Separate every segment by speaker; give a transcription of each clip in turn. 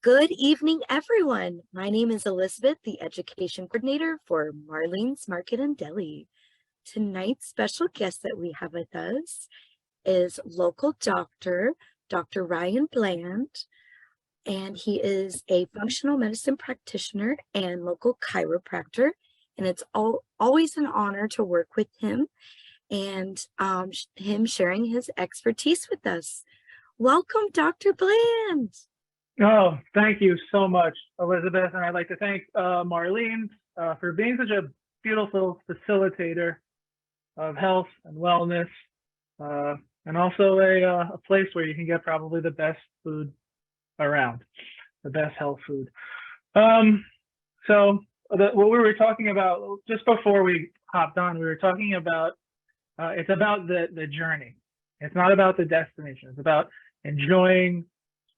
Speaker 1: Good evening, everyone. My name is Elizabeth, the Education Coordinator for Marlene's Market and Deli. Tonight's special guest that we have with us is local doctor, Dr. Ryan Bland, and he is a functional medicine practitioner and local chiropractor. And it's always an honor to work with him and him sharing his expertise with us. Welcome, Dr. Bland.
Speaker 2: Oh, thank you so much, Elizabeth. And I'd like to thank Marlene for being such a beautiful facilitator of health and wellness, and also a place where you can get probably the best food around, the best health food. What we were talking about just before we hopped on, we were talking about it's about the journey. It's not about the destination. It's about enjoying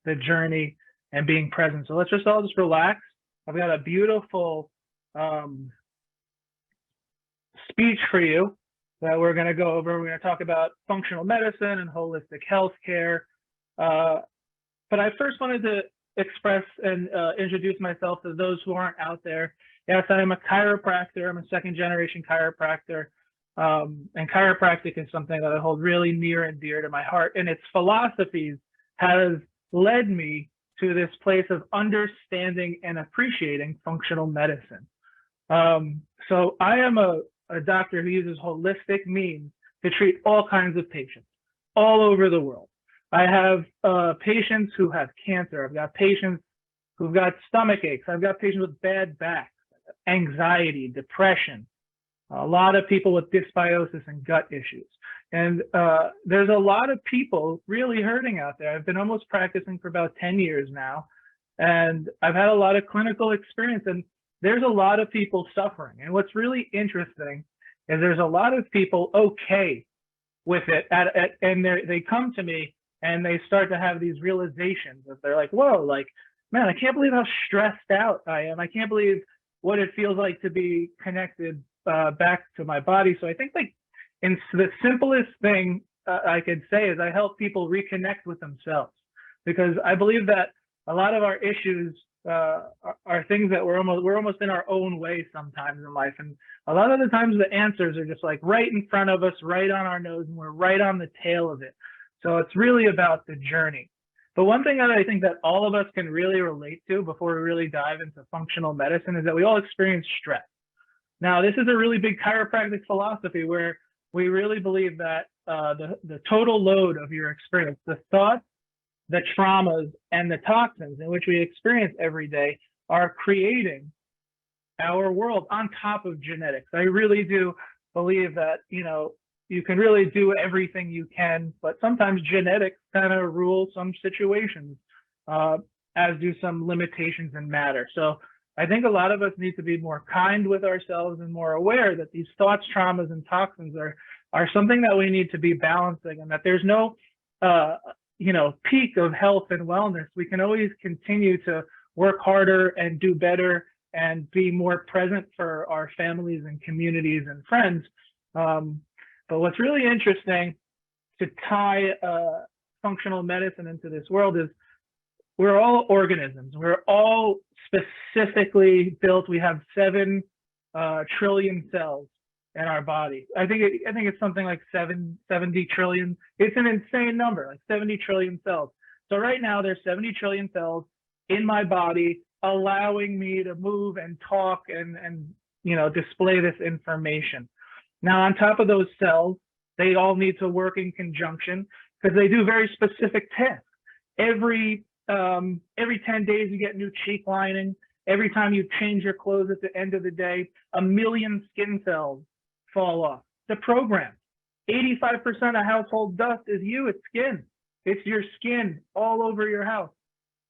Speaker 2: the journey and being present. So let's all just relax. I've got a beautiful speech for you that we're going to go over. We're going to talk about functional medicine and holistic healthcare. But I first wanted to express and introduce myself to those who aren't out there. Yes, I am a chiropractor. I'm a second-generation chiropractor. And chiropractic is something that I hold really near and dear to my heart. And its philosophies has led me to this place of understanding and appreciating functional medicine. So I am a doctor who uses holistic means to treat all kinds of patients all over the world. I have patients who have cancer. I've got patients who've got stomach aches. I've got patients with bad backs, anxiety, depression, a lot of people with dysbiosis and gut issues. And there's a lot of people really hurting out there. I've been almost practicing for about 10 years now, and I've had a lot of clinical experience, and there's a lot of people suffering. And what's really interesting is there's a lot of people okay with it, and they come to me and they start to have these realizations that they're like, whoa, like, man, I can't believe how stressed out I am. I can't believe what it feels like to be connected back to my body. So I think and the simplest thing I could say is I help people reconnect with themselves, because I believe that a lot of our issues are things that we're almost in our own way sometimes in life. And a lot of the times the answers are just like right in front of us, right on our nose, and we're right on the tail of it. So it's really about the journey. But one thing that I think that all of us can really relate to before we really dive into functional medicine is that we all experience stress. Now, this is a really big chiropractic philosophy where we really believe that the total load of your experience, the thoughts, the traumas, and the toxins in which we experience every day are creating our world on top of genetics. I really do believe that, you can really do everything you can, but sometimes genetics kind of rule some situations, as do some limitations in matter. So I think a lot of us need to be more kind with ourselves and more aware that these thoughts, traumas, and toxins are something that we need to be balancing, and that there's no, peak of health and wellness. We can always continue to work harder and do better and be more present for our families and communities and friends. But what's really interesting to tie functional medicine into this world is we're all organisms. We're all specifically built. We have 7 trillion cells in our body. I think it's something like 70 trillion. It's an insane number, like 70 trillion cells. So right now there's 70 trillion cells in my body, allowing me to move and talk and display this information. Now, on top of those cells, they all need to work in conjunction because they do very specific tasks. Every 10 days you get new cheek lining. Every time you change your clothes at the end of the day, 1 million skin cells fall off. The program. 85% of household dust is it's skin. It's your skin all over your house.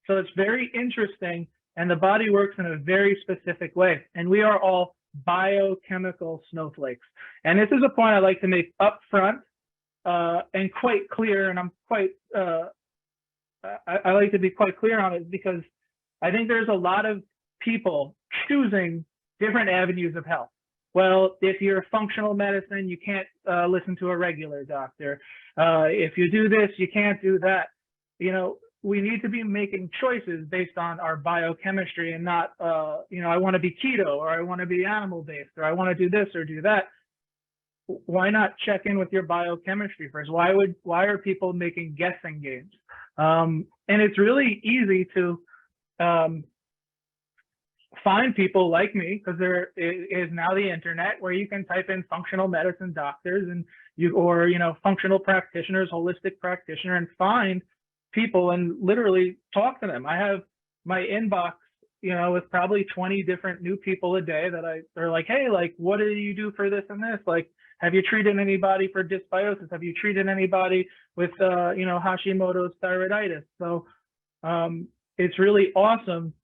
Speaker 2: So it's very interesting, and the body works in a very specific way. And we are all biochemical snowflakes. And this is a point I like to make up front and quite clear, and I'm quite I like to be quite clear on it, because I think there's a lot of people choosing different avenues of health. Well, if you're functional medicine, you can't listen to a regular doctor. If you do this, you can't do that. we need to be making choices based on our biochemistry and not, I want to be keto, or I want to be animal based, or I want to do this or do that. Why not check in with your biochemistry first? Why are people making guessing games? And it's really easy to find people like me, because there is now the internet where you can type in functional medicine doctors and functional practitioners, holistic practitioner, and find people and literally talk to them. I have my inbox, with probably 20 different new people a day that they're like, hey, like, what do you do for this and this? Like, have you treated anybody for dysbiosis? Have you treated anybody with, Hashimoto's thyroiditis? So it's really awesome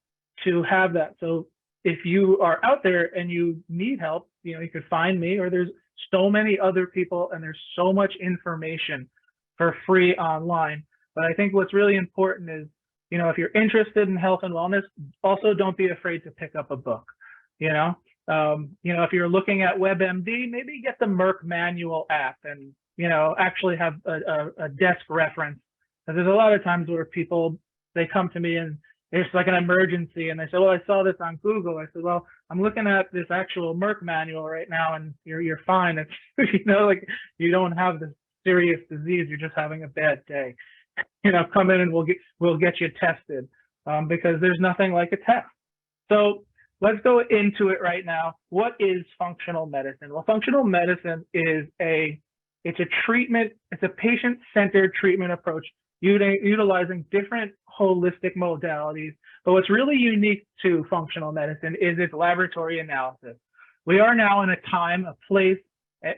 Speaker 2: to have that. So if you are out there and you need help, you could find me, or there's so many other people, and there's so much information for free online. But I think what's really important is, if you're interested in health and wellness, also don't be afraid to pick up a book. If you're looking at WebMD, maybe get the Merck Manual app and, actually have a desk reference. Because there's a lot of times where people, they come to me and it's like an emergency, and they say, well, I saw this on Google. I said, well, I'm looking at this actual Merck manual right now, and you're fine. It's, like, you don't have this serious disease. You're just having a bad day. Come in and we'll get you tested, because there's nothing like a test. So let's go into it right now. What is functional medicine? Well, functional medicine is it's a treatment, it's a patient-centered treatment approach utilizing different holistic modalities. But what's really unique to functional medicine is its laboratory analysis. We are now in a time, a place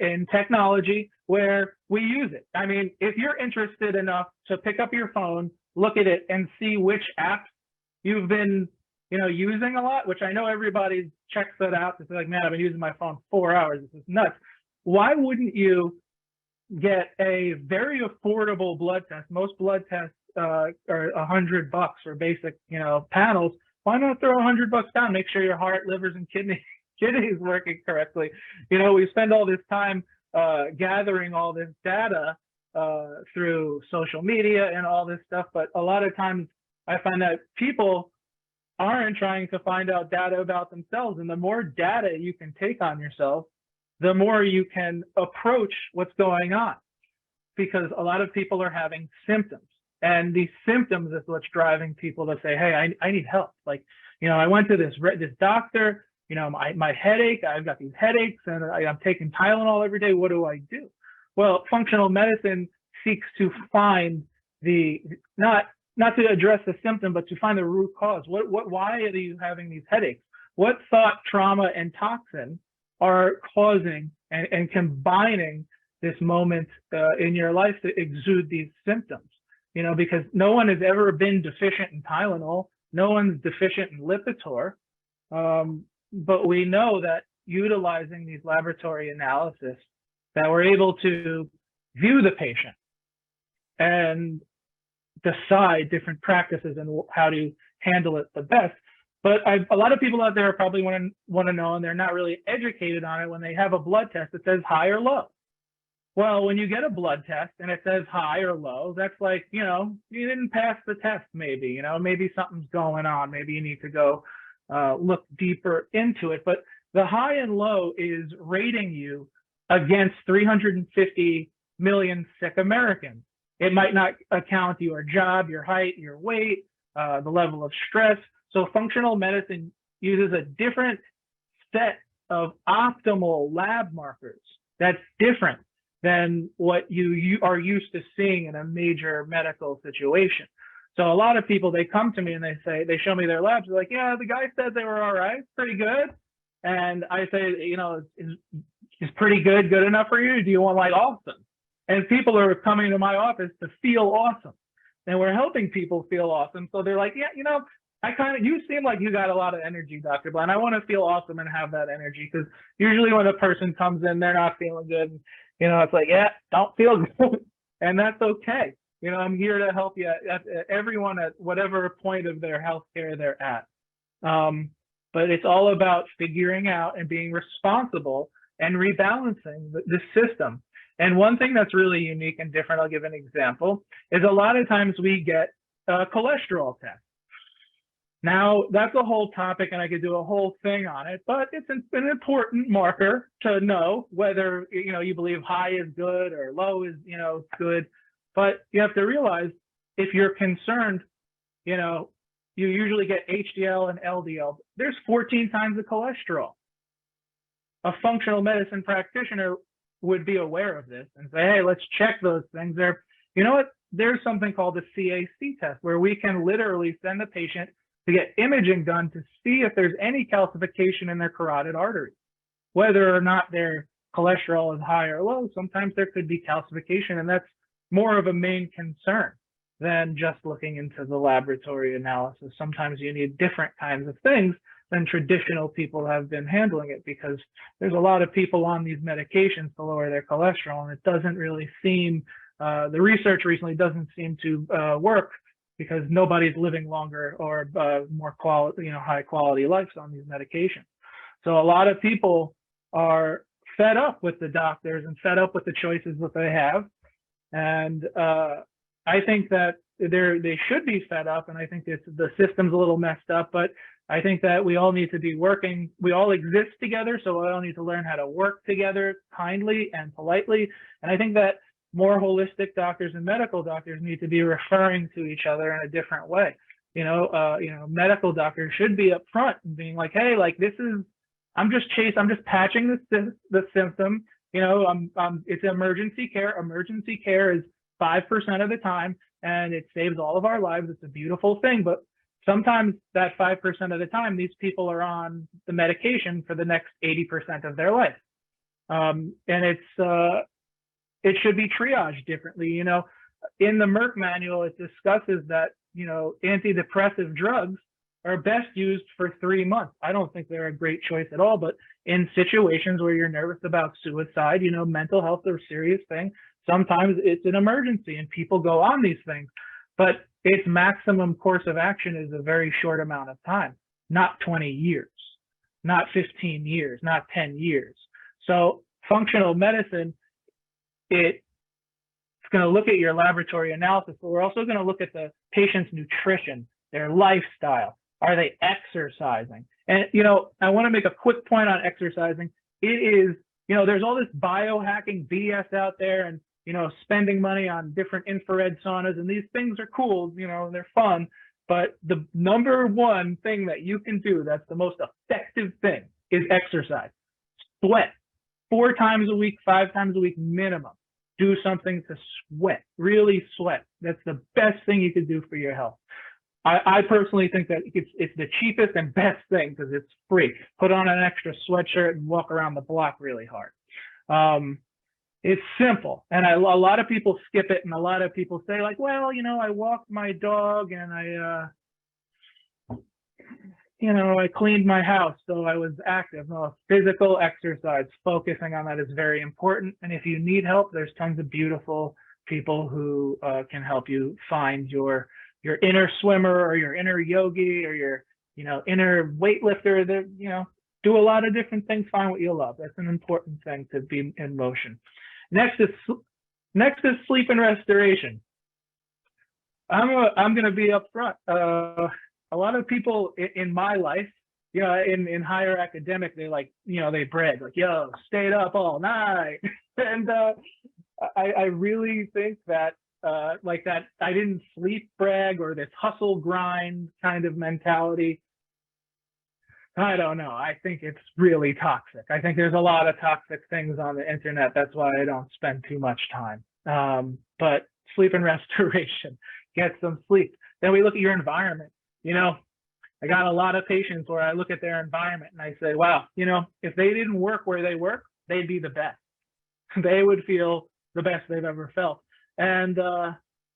Speaker 2: in technology where we use it. I mean, if you're interested enough to pick up your phone, look at it, and see which apps you've been, using a lot, which I know everybody checks that out. It's like, man, I've been using my phone 4 hours. This is nuts. Why wouldn't you get a very affordable blood test? Most blood tests are $100 for basic, panels. Why not throw $100 down? Make sure your heart, livers, and kidneys working correctly. We spend all this time gathering all this data through social media and all this stuff, but a lot of times I find that people aren't trying to find out data about themselves. And the more data you can take on yourself, the more you can approach what's going on, because a lot of people are having symptoms, and these symptoms is what's driving people to say, hey, I need help. Like, I went to this doctor, my headache, I've got these headaches, and I'm taking Tylenol every day. What do I do? Well, functional medicine seeks to find not to address the symptom, but to find the root cause. Why are you having these headaches? What thought, trauma, and toxin are causing and combining this moment in your life to exude these symptoms? Because no one has ever been deficient in Tylenol. No one's deficient in Lipitor. But we know that utilizing these laboratory analysis, that we're able to view the patient and decide different practices and how to handle it the best. But a lot of people out there probably want to know, and they're not really educated on it, when they have a blood test that says high or low. Well, when you get a blood test and it says high or low, that's like, you didn't pass the test, maybe, maybe something's going on. Maybe you need to go look deeper into it. But the high and low is rating you against 350 million sick Americans. It might not account your job, your height, your weight, the level of stress. So functional medicine uses a different set of optimal lab markers that's different than what you are used to seeing in a major medical situation. So a lot of people, they come to me and they show me their labs. They're like, yeah, the guy said they were all right, pretty good. And I say, is pretty good enough for you? Do you want like awesome? And people are coming to my office to feel awesome. And we're helping people feel awesome. So they're like, yeah, you seem like you got a lot of energy, Dr. Bland. I want to feel awesome and have that energy, because usually when a person comes in, they're not feeling good. It's like, yeah, don't feel good. And that's okay. I'm here to help you, everyone at whatever point of their healthcare they're at. But it's all about figuring out and being responsible and rebalancing the system. And one thing that's really unique and different, I'll give an example, is a lot of times we get cholesterol test. Now, that's a whole topic, and I could do a whole thing on it, but it's an important marker to know whether, you believe high is good or low is, good. But you have to realize if you're concerned, you usually get HDL and LDL. There's 14 times the cholesterol. A functional medicine practitioner would be aware of this and say, hey, let's check those things. You know what? There's something called the CAC test where we can literally send the patient to get imaging done to see if there's any calcification in their carotid arteries. Whether or not their cholesterol is high or low, sometimes there could be calcification, and that's more of a main concern than just looking into the laboratory analysis. Sometimes you need different kinds of things than traditional people have been handling it, because there's a lot of people on these medications to lower their cholesterol, and it doesn't really seem, the research recently doesn't seem to work, because nobody's living longer or more quality, high quality lives on these medications. So a lot of people are fed up with the doctors and fed up with the choices that they have. And I think that they should be fed up, and I think the system's a little messed up, but I think that we all need to be working. We all exist together, so we all need to learn how to work together kindly and politely. And I think that more holistic doctors and medical doctors need to be referring to each other in a different way. Medical doctors should be upfront and being like, hey, like I'm just patching the symptom. It's emergency care. Emergency care is 5% of the time, and it saves all of our lives. It's a beautiful thing, but sometimes that 5% of the time, these people are on the medication for the next 80% of their life. And it should be triaged differently. In the Merck manual, it discusses that, antidepressive drugs are best used for 3 months. I don't think they're a great choice at all, but in situations where you're nervous about suicide, mental health is a serious thing. Sometimes it's an emergency and people go on these things, but its maximum course of action is a very short amount of time, not 20 years, not 15 years, not 10 years. So functional medicine, it's going to look at your laboratory analysis, but we're also going to look at the patient's nutrition, their lifestyle. Are they exercising? And, I want to make a quick point on exercising. It is, there's all this biohacking BS out there, and, spending money on different infrared saunas, and these things are cool, they're fun. But the number one thing that you can do that's the most effective thing is exercise. Sweat 4 times a week, 5 times a week minimum. Do something to sweat, really sweat. That's the best thing you can do for your health. I personally think that it's the cheapest and best thing because it's free. Put on an extra sweatshirt and walk around the block really hard. It's simple, and a lot of people skip it, and a lot of people say like, well, I walked my dog and I cleaned my house, so I was active. No, physical exercise, focusing on that is very important. And if you need help, there's tons of beautiful people who can help you find your inner swimmer or your inner yogi or your, inner weightlifter. That, do a lot of different things, find what you love. That's an important thing to be in motion. Next is sleep and restoration. I'm going to be upfront. A lot of people in my life, in higher academic, they they brag like, yo, stayed up all night. And I really think that that I didn't sleep brag or this hustle grind kind of mentality. I don't know. I think it's really toxic. I think there's a lot of toxic things on the internet. That's why I don't spend too much time. But sleep and restoration, get some sleep. Then we look at your environment. I got a lot of patients where I look at their environment and I say, wow, if they didn't work where they work, they'd be the best. They would feel the best they've ever felt. And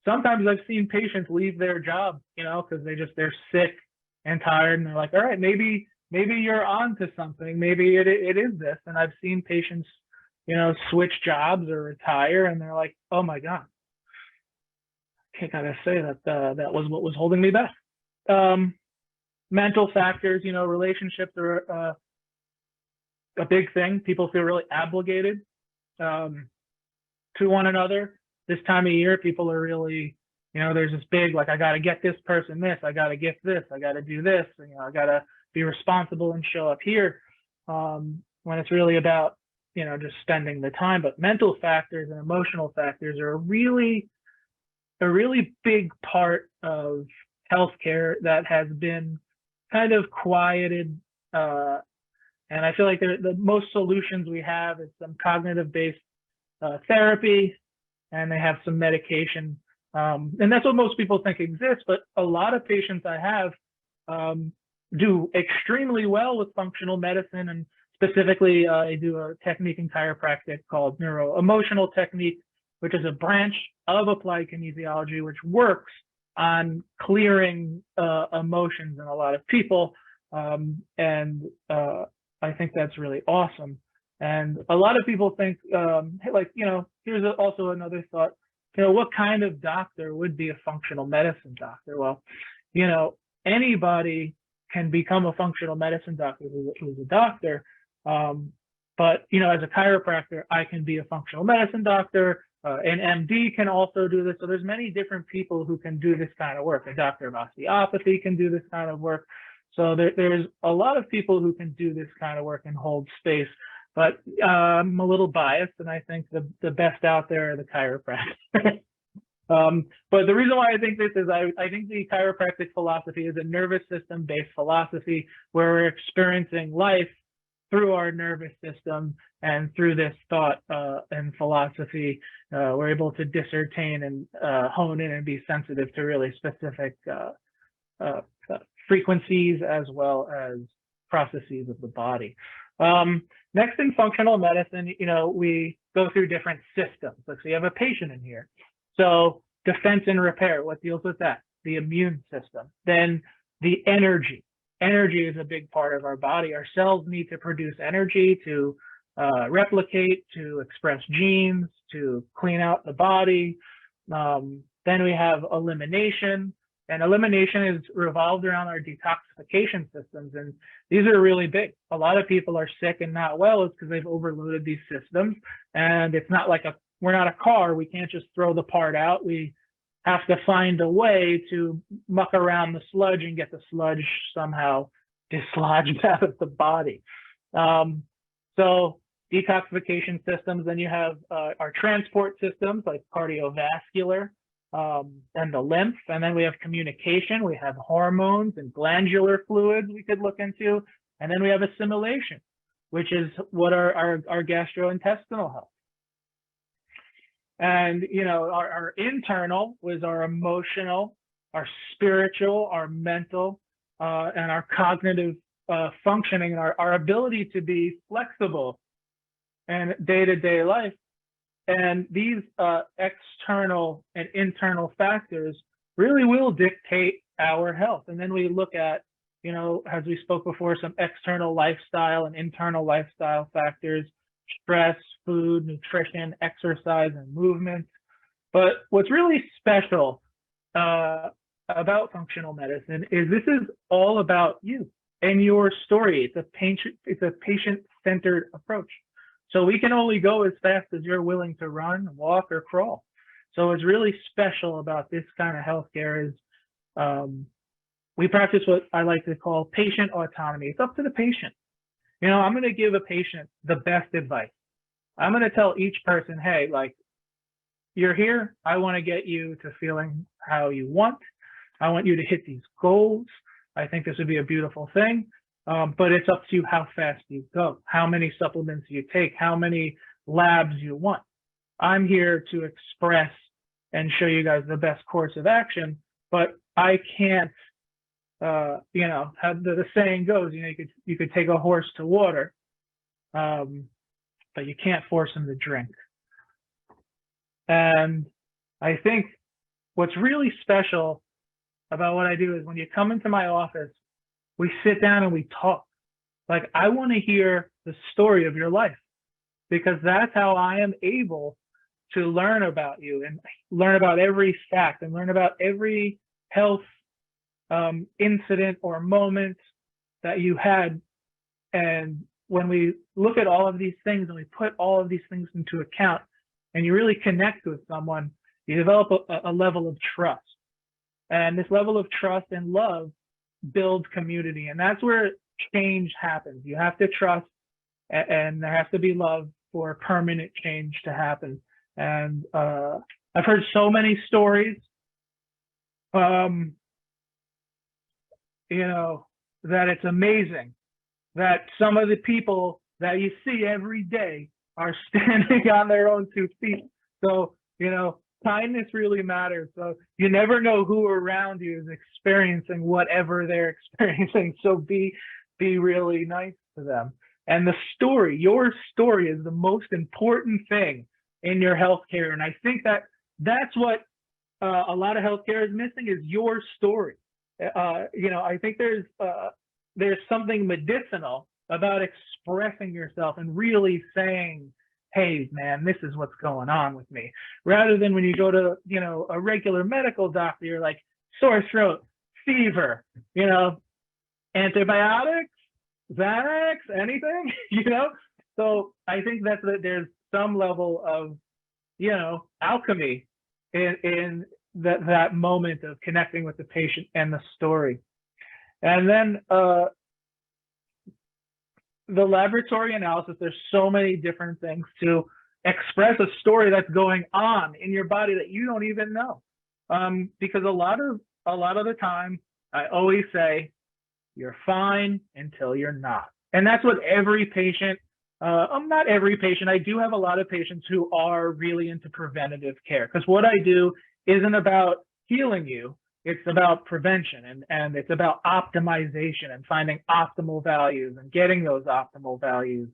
Speaker 2: sometimes I've seen patients leave their job, because they're sick and tired, and they're like, all right, maybe you're on to something. Maybe it is this. And I've seen patients, switch jobs or retire, and they're like, oh my God, I gotta say that that was what was holding me back. Mental factors, relationships are a big thing. People feel really obligated to one another. This time of year, people are really, There's this big, like, I got to get this person this, I got to get this, I got to do this, I got to be responsible and show up here. When it's really about, just spending the time. But mental factors and emotional factors are a really big part of healthcare that has been kind of quieted. And I feel like the most solutions we have is some cognitive-based therapy, and they have some medication. And that's what most people think exists, but a lot of patients I have do extremely well with functional medicine, and specifically I do a technique in chiropractic called neuro-emotional technique, which is a branch of applied kinesiology, which works on clearing emotions in a lot of people. And I think that's really awesome. And a lot of people think, hey, like, here's also another thought, what kind of doctor would be a functional medicine doctor? Well, anybody can become a functional medicine doctor who's a doctor. But, as a chiropractor, I can be a functional medicine doctor. An MD can also do this. So there's many different people who can do this kind of work. A doctor of osteopathy can do this kind of work. So there's a lot of people who can do this kind of work and hold space. But I'm a little biased, and I think the best out there are the chiropractors. But the reason why I think this is I think the chiropractic philosophy is a nervous system-based philosophy where we're experiencing life through our nervous system, and through this thought and philosophy, we're able to discern and hone in and be sensitive to really specific frequencies as well as processes of the body. Next, in functional medicine, we go through different systems. Let's say you have a patient in here. So defense and repair, what deals with that? The immune system. Then the energy. Energy is a big part of our body. Our cells need to produce energy to replicate, to express genes, to clean out the body. Then we have elimination. And elimination is revolved around our detoxification systems. And these are really big. A lot of people are sick and not well is because they've overloaded these systems. And it's not like we're not a car. We can't just throw the part out. We have to find a way to muck around the sludge and get the sludge somehow dislodged out of the body. So detoxification systems, then you have our transport systems like cardiovascular, and the lymph, and then we have communication, we have hormones and glandular fluids we could look into, and then we have assimilation, which is what our gastrointestinal health. And our internal was our emotional, our spiritual, our mental, and our cognitive functioning, and our ability to be flexible in day-to-day life. And these external and internal factors really will dictate our health. And then we look at, as we spoke before, some external lifestyle and internal lifestyle factors, stress, food, nutrition, exercise, and movement. But what's really special about functional medicine is this is all about you and your story. It's a patient-centered approach. So we can only go as fast as you're willing to run, walk, or crawl. So what's really special about this kind of healthcare is we practice what I like to call patient autonomy. It's up to the patient. I'm going to give a patient the best advice. I'm going to tell each person, hey, like, you're here. I want to get you to feeling how you want. I want you to hit these goals. I think this would be a beautiful thing. But it's up to you how fast you go, how many supplements you take, how many labs you want. I'm here to express and show you guys the best course of action, but I can't, how the saying goes, you could take a horse to water, but you can't force him to drink. And I think what's really special about what I do is when you come into my office, we sit down and we talk. Like, I want to hear the story of your life, because that's how I am able to learn about you and learn about every fact and learn about every health incident or moment that you had. And when we look at all of these things and we put all of these things into account and you really connect with someone, you develop a level of trust. And this level of trust and love builds community. And that's where change happens. You have to trust, and there has to be love for permanent change to happen. And I've heard so many stories, you know, that it's amazing that some of the people that you see every day are standing on their own 2 feet. So, you know, kindness really matters. So you never know who around you is experiencing whatever they're experiencing. So be really nice to them. And the story, your story, is the most important thing in your healthcare. And I think that that's what a lot of healthcare is missing, is your story. You know, I think there's something medicinal about expressing yourself and really saying, hey, man, this is what's going on with me. Rather than when you go to, you know, a regular medical doctor, you're like, sore throat, fever, you know, antibiotics, Xanax, anything, you know? So I think that there's some level of, you know, alchemy in that moment of connecting with the patient and the story. And then the laboratory analysis, there's so many different things to express a story that's going on in your body that you don't even know. Because a lot of the time, I always say, you're fine until you're not. And that's what every patient, not every patient, I do have a lot of patients who are really into preventative care, because what I do isn't about healing you. It's about prevention, and it's about optimization and finding optimal values and getting those optimal values,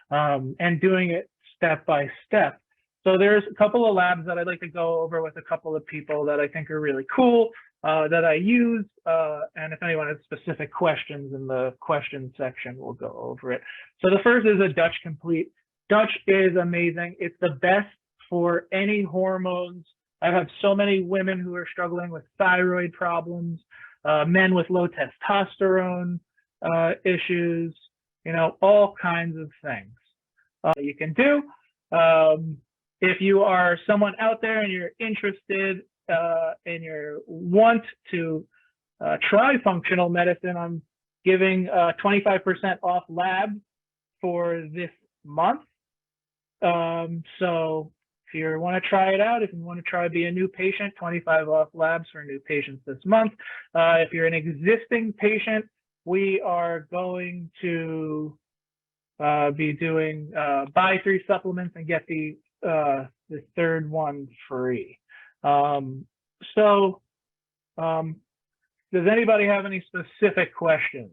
Speaker 2: and doing it step by step. So there's a couple of labs that I'd like to go over with a couple of people that I think are really cool, that I use. And if anyone has specific questions in the question section, we'll go over it. So the first is a Dutch Complete. Dutch is amazing. It's the best for any hormones. I've had so many women who are struggling with thyroid problems, men with low testosterone issues, you know, all kinds of things you can do. If you are someone out there and you're interested and you want to try functional medicine, I'm giving 25% off lab for this month. So if you want to try it out, if you want to try be a new patient, 25 off labs for new patients this month. If you're an existing patient, we are going to be doing buy 3 supplements and get the 3rd one free. Does anybody have any specific questions?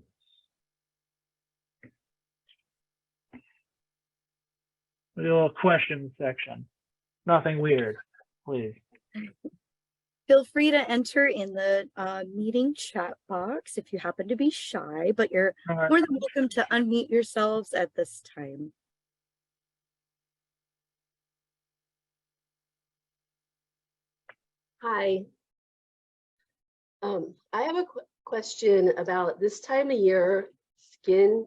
Speaker 2: A little question section. Nothing weird, please.
Speaker 1: Feel free to enter in the meeting chat box if you happen to be shy, but you're more than welcome to unmute yourselves at this time.
Speaker 3: Hi. I have a question about this time of year. Skin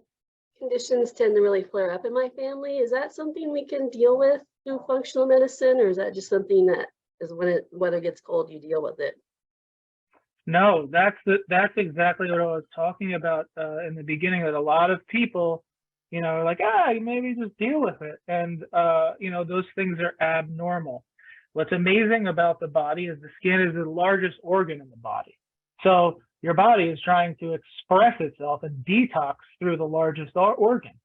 Speaker 3: conditions tend to really flare up in my family. Is that something we can deal with through functional medicine, or is that just something that is when weather gets cold, you deal with it?
Speaker 2: No, that's exactly what I was talking about in the beginning. That a lot of people, you know, are like, maybe just deal with it, and you know, those things are abnormal. What's amazing about the body is the skin is the largest organ in the body. So your body is trying to express itself and detox through the largest organ.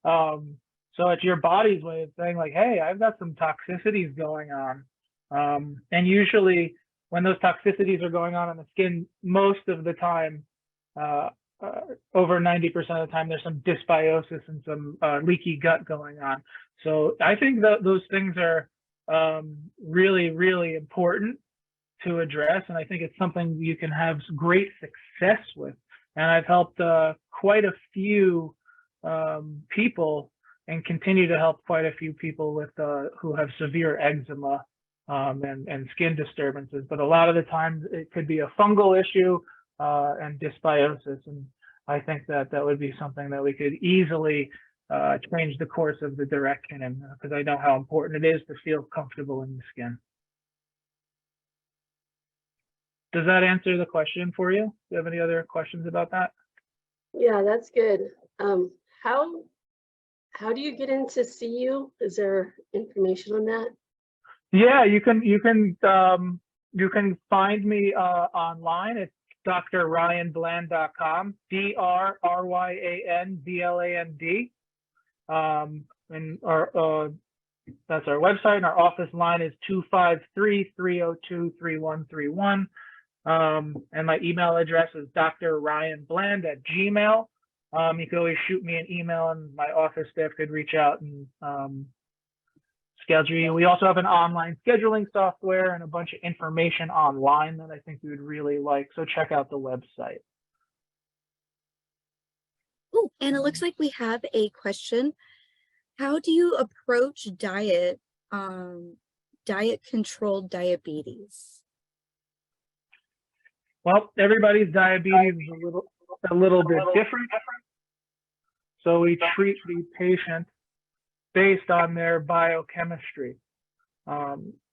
Speaker 2: So it's your body's way of saying, like, hey, I've got some toxicities going on. And usually when those toxicities are going on in the skin, most of the time, over 90% of the time, there's some dysbiosis and some leaky gut going on. So I think that those things are really, really important to address, and I think it's something you can have great success with. And I've helped quite a few people, and continue to help quite a few people with who have severe eczema and skin disturbances. But a lot of the times it could be a fungal issue and dysbiosis, and I think that would be something that we could easily change the course of the direction, and because I know how important it is to feel comfortable in the skin. Does that answer the question for you? Do you have any other questions about that?
Speaker 3: Yeah, that's good. How do you get into CU? Is there information on that?
Speaker 2: Yeah, you can find me online. It's drryanbland.com, DRRYANBLAND. And that's our website, and our office line is 253-302-3131. And my email address is drryanbland@gmail. You can always shoot me an email, and my office staff could reach out and schedule you. We also have an online scheduling software and a bunch of information online that I think you would really like. So check out the website.
Speaker 1: Oh, and it looks like we have a question. How do you approach diet controlled diabetes?
Speaker 2: Well, everybody's diabetes is a little bit different. So we treat the patient based on their biochemistry.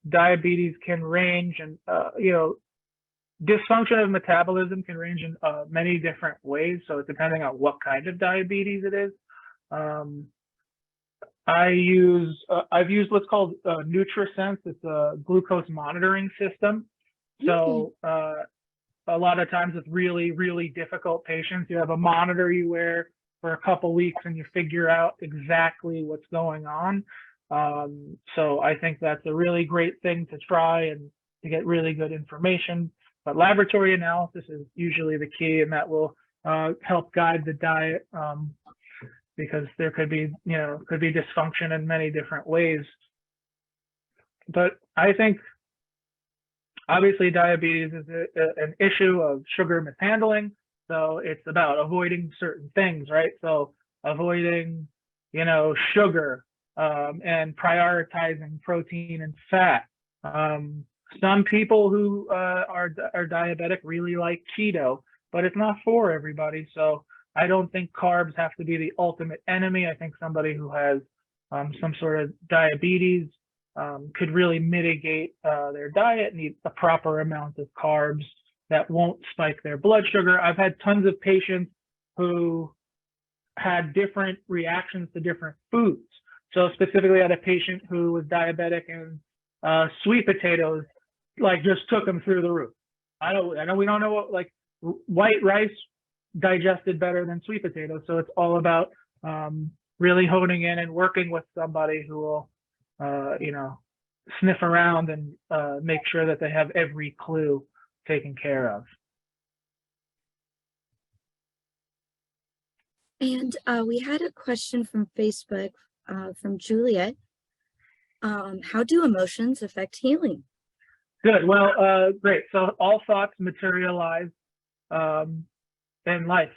Speaker 2: Diabetes can range, and dysfunction of metabolism can range in many different ways. So depending on what kind of diabetes it is. I've used what's called NutriSense. It's a glucose monitoring system. So a lot of times with really, really difficult patients, you have a monitor you wear for a couple weeks and you figure out exactly what's going on. So I think that's a really great thing to try and to get really good information. But laboratory analysis is usually the key, and that will help guide the diet, because there could be dysfunction in many different ways. But I think obviously diabetes is an issue of sugar mishandling. So it's about avoiding certain things, right? So avoiding, sugar, and prioritizing protein and fat. Some people who are diabetic really like keto, but it's not for everybody. So I don't think carbs have to be the ultimate enemy. I think somebody who has some sort of diabetes could really mitigate their diet, need a proper amount of carbs that won't spike their blood sugar. I've had tons of patients who had different reactions to different foods. So specifically, I had a patient who was diabetic, and sweet potatoes just took him through the roof. I know we don't know what, white rice digested better than sweet potatoes. So it's all about really honing in and working with somebody who will sniff around and make sure that they have every clue taken care of.
Speaker 1: And we had a question from Facebook from Juliet. How do emotions affect healing?
Speaker 2: Good. Well, great. So all thoughts materialize in life.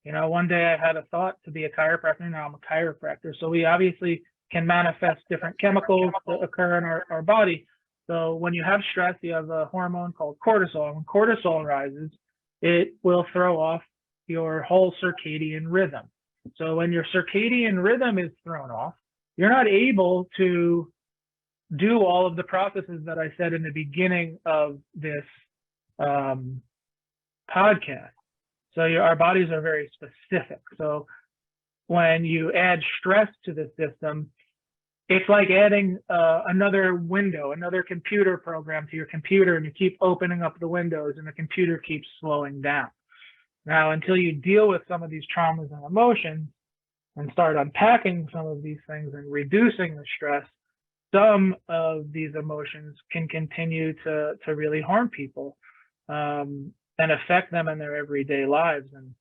Speaker 2: One day I had a thought to be a chiropractor. Now I'm a chiropractor. So we obviously can manifest different chemicals that occur in our body. So when you have stress, you have a hormone called cortisol. When cortisol rises, it will throw off your whole circadian rhythm. So when your circadian rhythm is thrown off, you're not able to do all of the processes that I said in the beginning of this podcast. So our bodies are very specific. So when you add stress to the system, it's like adding another window, another computer program to your computer, and you keep opening up the windows and the computer keeps slowing down. Now, until you deal with some of these traumas and emotions and start unpacking some of these things and reducing the stress, some of these emotions can continue to really harm people and affect them in their everyday lives. And,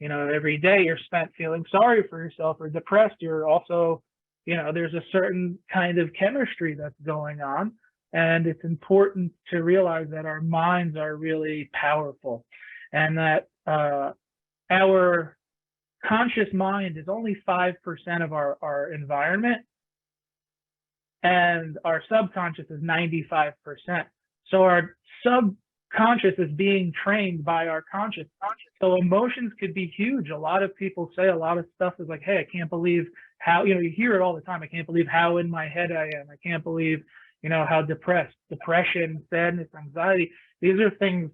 Speaker 2: every day you're spent feeling sorry for yourself or depressed. You're also, there's a certain kind of chemistry that's going on. And it's important to realize that our minds are really powerful, and that our conscious mind is only 5% of our environment, and our subconscious is 95%. So our subconscious is being trained by our conscious. So emotions could be huge. A lot of people say a lot of stuff is like, hey, I can't believe how, you hear it all the time. I can't believe how in my head I am. I can't believe, how depression, sadness, anxiety, these are things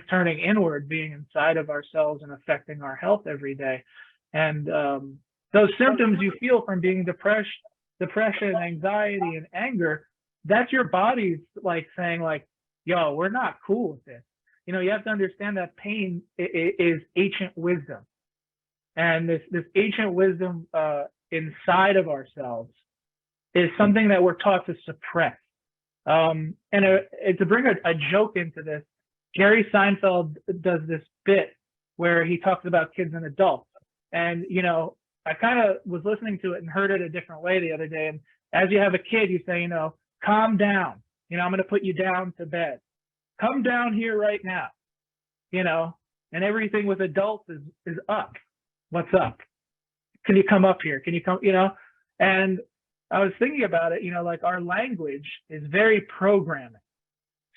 Speaker 2: turning inward, being inside of ourselves and affecting our health every day. And those symptoms you feel from being depression, anxiety, and anger, that's your body's like saying like, yo, we're not cool with this. You have to understand that pain is ancient wisdom. And this ancient wisdom inside of ourselves is something that we're taught to suppress. And to bring a joke into this, Jerry Seinfeld does this bit where he talks about kids and adults. And, I kind of was listening to it and heard it a different way the other day. And as you have a kid, you say, calm down. I'm going to put you down to bed. Come down here right now. And everything with adults is up. What's up? Can you come up here? Can you come, And I was thinking about it, like our language is very programming.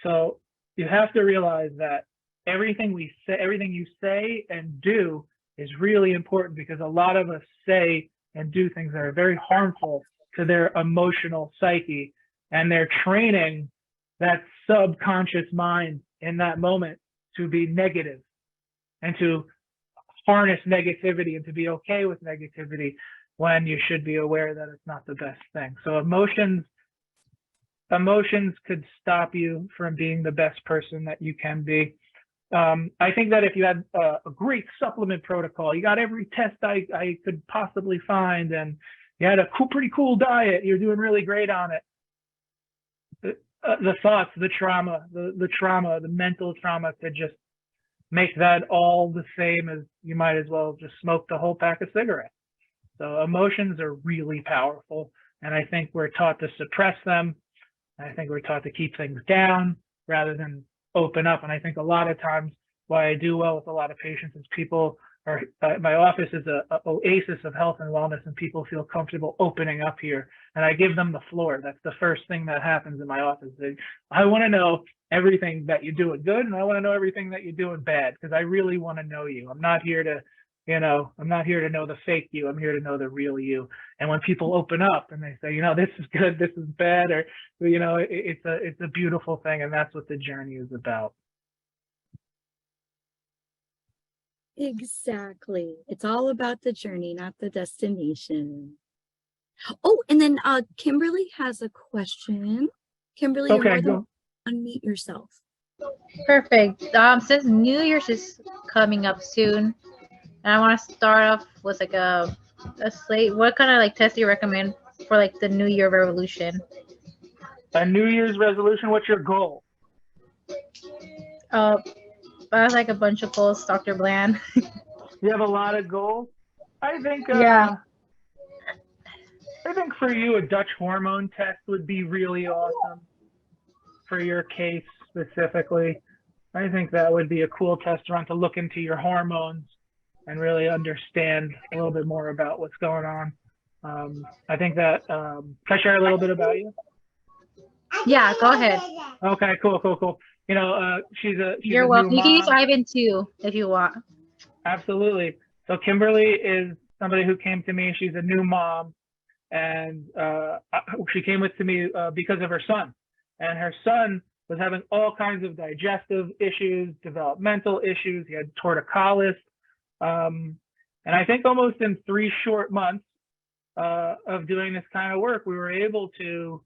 Speaker 2: So you have to realize that everything you say and do is really important, because a lot of us say and do things that are very harmful to their emotional psyche, and they're training that subconscious mind in that moment to be negative and to harness negativity and to be okay with negativity, when you should be aware that it's not the best thing. So emotions could stop you from being the best person that you can be. I think that if you had a great supplement protocol, you got every test I could possibly find, and you had a pretty cool diet, you're doing really great on it. The thoughts, the trauma, the mental trauma could just make that all the same as you might as well just smoke the whole pack of cigarettes. So emotions are really powerful, and I think we're taught to suppress them. I think we're taught to keep things down rather than open up. And I think a lot of times why I do well with a lot of patients is people are, my office is a oasis of health and wellness, and people feel comfortable opening up here. And I give them the floor. That's the first thing that happens in my office. I want to know everything that you're doing good, and I want to know everything that you're doing bad, because I really want to know you. I'm not here to know the fake you. I'm here to know the real you. And when people open up and they say, this is good, this is bad, or, it's a beautiful thing. And that's what the journey is about.
Speaker 1: Exactly. It's all about the journey, not the destination. Oh, and then Kimberly has a question. Kimberly,
Speaker 2: okay,
Speaker 1: go. Unmute yourself.
Speaker 4: Perfect. Since New Year's is coming up soon, and I want to start off with like a slate. What kind of like test do you recommend for like the New Year resolution?
Speaker 2: A New Year's resolution? What's your goal?
Speaker 4: I have like a bunch of goals, Dr. Bland.
Speaker 2: You have a lot of goals? I think
Speaker 4: yeah.
Speaker 2: I think for you, a Dutch hormone test would be really awesome for your case specifically. I think that would be a cool test run to look into your hormones and really understand a little bit more about what's going on. I think that, can I share a little bit about you?
Speaker 4: Yeah, go ahead.
Speaker 2: Okay, cool.
Speaker 4: You're welcome. You can use Ivan too, if you want.
Speaker 2: Absolutely. So Kimberly is somebody who came to me. She's a new mom, and she came to me because of her son. And her son was having all kinds of digestive issues, developmental issues. He had torticollis. And I think almost in 3 short months of doing this kind of work, we were able to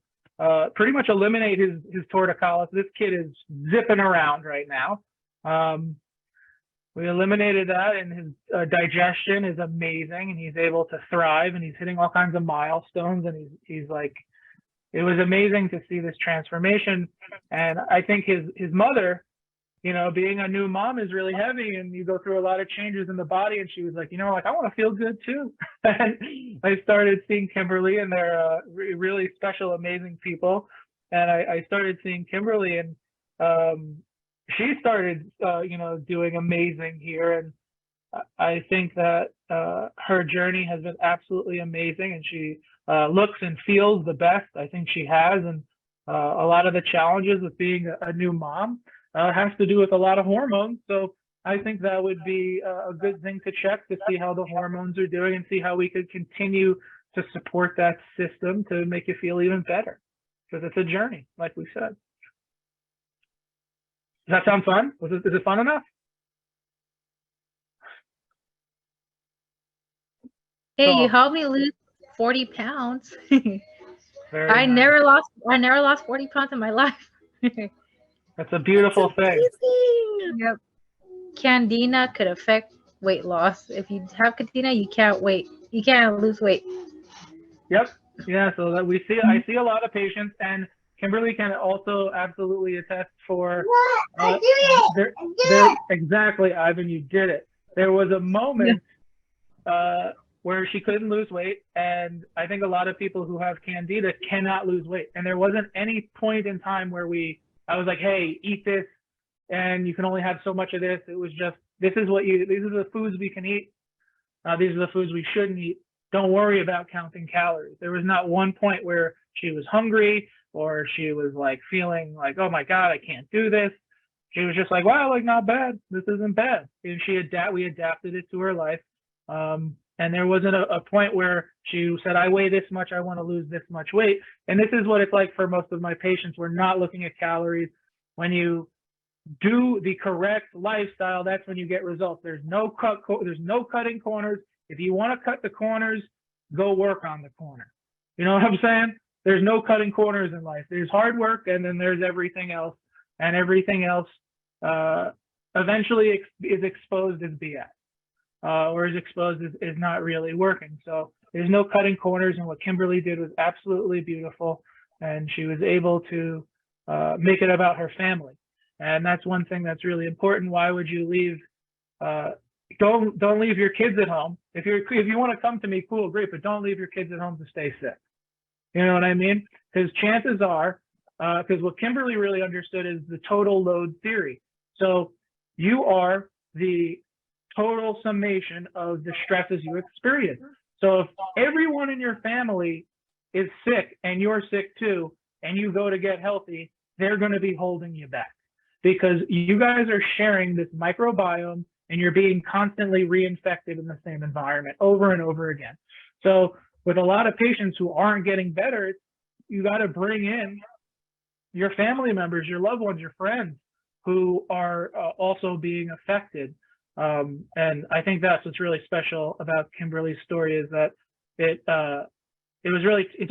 Speaker 2: pretty much eliminate his torticollis. This kid is zipping around right now. We eliminated that, and his digestion is amazing, and he's able to thrive, and he's hitting all kinds of milestones, and he's like, it was amazing to see this transformation. And I think his mother, being a new mom is really heavy, and you go through a lot of changes in the body. And she was like, I want to feel good too. And I started seeing Kimberly, and they're really special, amazing people. And I started seeing Kimberly, and she started, doing amazing here. And I think that her journey has been absolutely amazing, and she looks and feels the best I think she has. And a lot of the challenges with being a new mom has to do with a lot of hormones. So I think that would be a good thing to check to see how the hormones are doing and see how we could continue to support that system to make you feel even better. because it's a journey, like we said. Does that sound fun? Is it fun enough?
Speaker 4: Hey, you
Speaker 2: Cool.
Speaker 4: helped me lose 40 pounds.
Speaker 2: Very
Speaker 4: I
Speaker 2: nice.
Speaker 4: never lost 40 pounds in my life.
Speaker 2: That's a beautiful thing.
Speaker 1: Amazing.
Speaker 4: Yep. Candida could affect weight loss. If you have Candida, you can't lose weight.
Speaker 2: Yep. Yeah. So that I see a lot of patients, and Kimberly can also absolutely attest for. Exactly, Ivan, you did it. There was a moment where she couldn't lose weight, and I think a lot of people who have Candida cannot lose weight. And there wasn't any point in time where I was like, hey, eat this, and you can only have so much of this. It was just, these are the foods we can eat. These are the foods we shouldn't eat. Don't worry about counting calories. There was not one point where she was hungry or she was like feeling like, oh my God, I can't do this. She was just like, wow, like not bad. This isn't bad. And we adapted it to her life. And there wasn't a point where she said, I weigh this much, I want to lose this much weight. And this is what it's like for most of my patients. We're not looking at calories. When you do the correct lifestyle, that's when you get results. There's no cutting corners. If you want to cut the corners, go work on the corner. You know what I'm saying? There's no cutting corners in life. There's hard work, and then there's everything else. And everything else eventually is exposed as BS, or is exposed as not really working. So there's no cutting corners, and what Kimberly did was absolutely beautiful. And she was able to make it about her family. And that's one thing that's really important. Why would you leave? Don't leave your kids at home. If you want to come to me, cool, great, but don't leave your kids at home to stay sick. You know what I mean? Because chances are, because what Kimberly really understood is the total load theory. So you are the total summation of the stresses you experience. So if everyone in your family is sick and you're sick too, and you go to get healthy, they're going to be holding you back, because you guys are sharing this microbiome and you're being constantly reinfected in the same environment over and over again. So with a lot of patients who aren't getting better, you got to bring in your family members, your loved ones, your friends who are also being affected. And I think that's what's really special about Kimberly's story, is that it's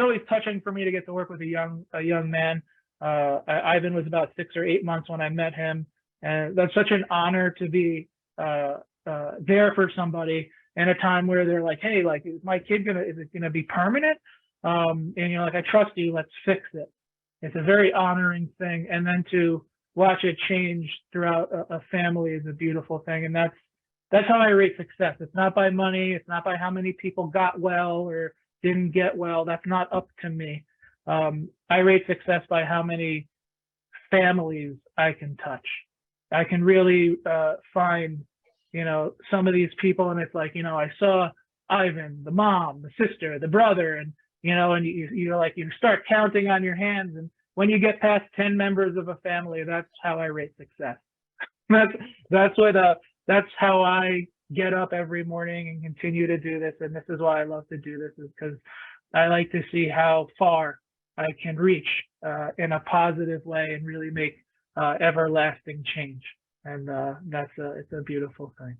Speaker 2: always touching for me to get to work with a young man. Ivan was about 6 or 8 months when I met him, and that's such an honor to be there for somebody in a time where they're like, hey, like, is my kid is it gonna be permanent? And you're like, I trust you, let's fix it. It's a very honoring thing. And then to watch it change throughout a family is a beautiful thing. And that's how I rate success. It's not by money. It's not by how many people got well or didn't get well. That's not up to me. I rate success by how many families I can touch. I can really find, some of these people, and it's like, I saw Ivan, the mom, the sister, the brother, and and you start counting on your hands, and when you get past 10 members of a family, that's how I rate success. That's how I get up every morning and continue to do this, and this is why I love to do this, is because I like to see how far I can reach in a positive way and really make everlasting change. And it's a beautiful thing.